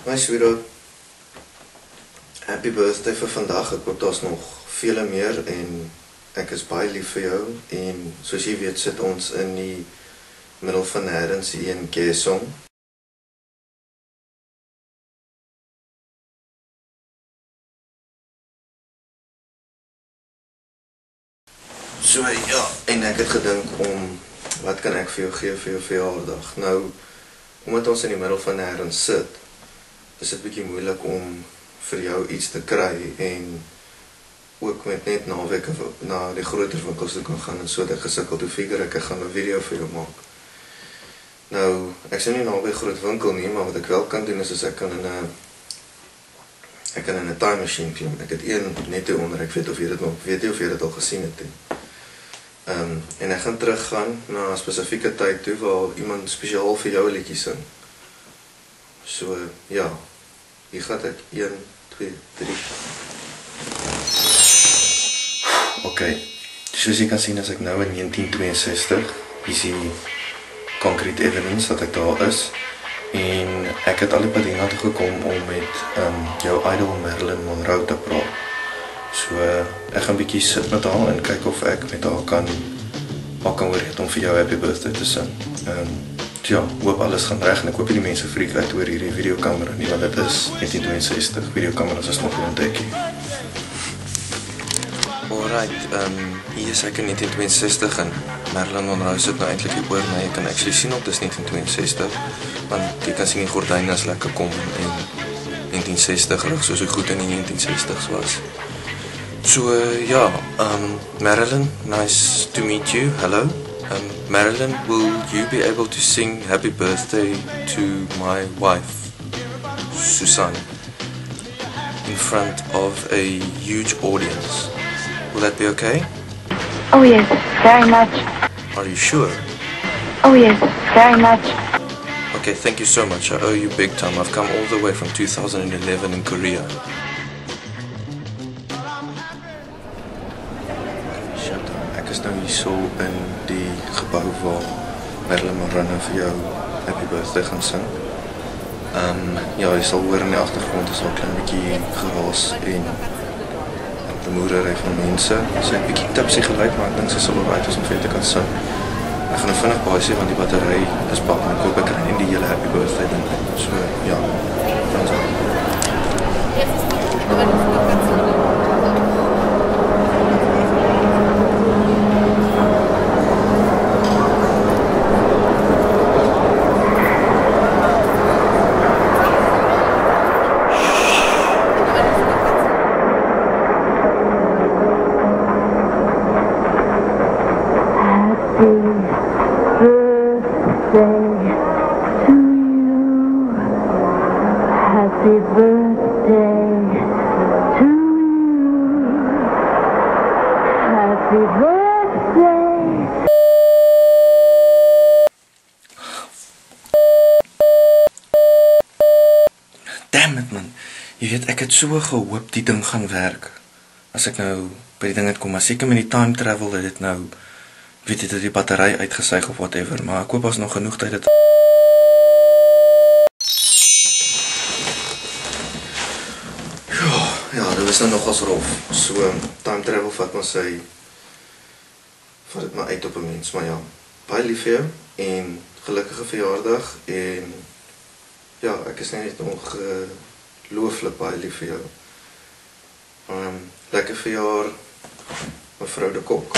My sweetheart, happy birthday vir vandag. Ek hoop daar's nog vele meer en ek is baie lief vir jou en soos jy weet sit ons in die middel van nêrens hier in Kaesong. So ja, en ek het gedink om wat kan ek vir jou gee vir jou verjaardag? Nou, omdat ons in die middel van nêrens sit, is dit bietjie moeilik om vir jou iets te kry en ook met net naweke na die groter winkels toe kan gaan en so het ek gesukkel toe figure ek gaan 'n video vir jou maak. Nou, ek sien nie naby 'n groot winkel nie, maar wat ek wel kan doen is ek kan in 'n time machine klim. Ek het een net hier onder, ek weet of jy dit nog weet jy of jy dit al gesien het nie. En ek gaan teruggaan na 'n spesifieke tyd toe waar iemand spesiaal vir jou 'n liedjie sing. So ja, hier gaan ek 1, 2, 3. Okay, soos jy kan sien as ek nou in 1962, hier sien concrete evidence dat ek daar is. En ek het al die pad hierna toe gekom om met jou idol Marilyn Monroe te praat. So ek gaan bietjie sit met haar en kyk of ek met haar kan oorreed om vir jou happy birthday te sing. Ja, hoop alles gaan reg en ek hoop die mense freak uit oor hierdie videokamera nie, want dit is 1962, videokameras is nog nie ontdek nie. Alright, hier is ek in 1962 en Marilyn Monroe sit nou eintlik hier oor my. Jy kan actually sien op dis 1962, want jy kan sien die gordyn is lekker kom en 1960 rig soos hoe goed in die 1960s was. So ja, Marilyn, nice to meet you. Hello. Marilyn, will you be able to sing happy birthday to my wife, Susan, in front of a huge audience? Will that be okay? Oh yes, very much. Are you sure? Oh yes, very much. Okay, thank you so much. I owe you big time. I've come all the way from 2011 in Korea. Ek is nou hierso in die gebou waar Marilyn Monroe vir jou happy birthday gaan sing. Ja, jy sal hoor in die agtergrond is al 'n klein bietjie geraas en bemoedery van mense. Sy het bietjie tipsy gelyk, maar ek dink sy sal alright wees om vir te kan sing. Ek gaan nou vinnig baie sê want die battery is pap en ek hoop ek kry net die hele happy birthday ding. So ja, dan so. Happy birthday to you. Happy birthday. Damn it man. Jy weet ek het so gehoop die ding gaan werk. As ek nou by die ding het kom, maar seker met die time travel het dit nou weet jy dat die battery uitgesuig of whatever, maar ek hoop as nog genoeg tyd het. Ja, dit was nou nogals rof. So, time travel vat dit maar uit op 'n mens, maar ja, baie lief vir jou en gelukkige verjaardag en ja, ek is net ongelooflik baie lief vir jou. Lekker verjaar, mevrou de Kok.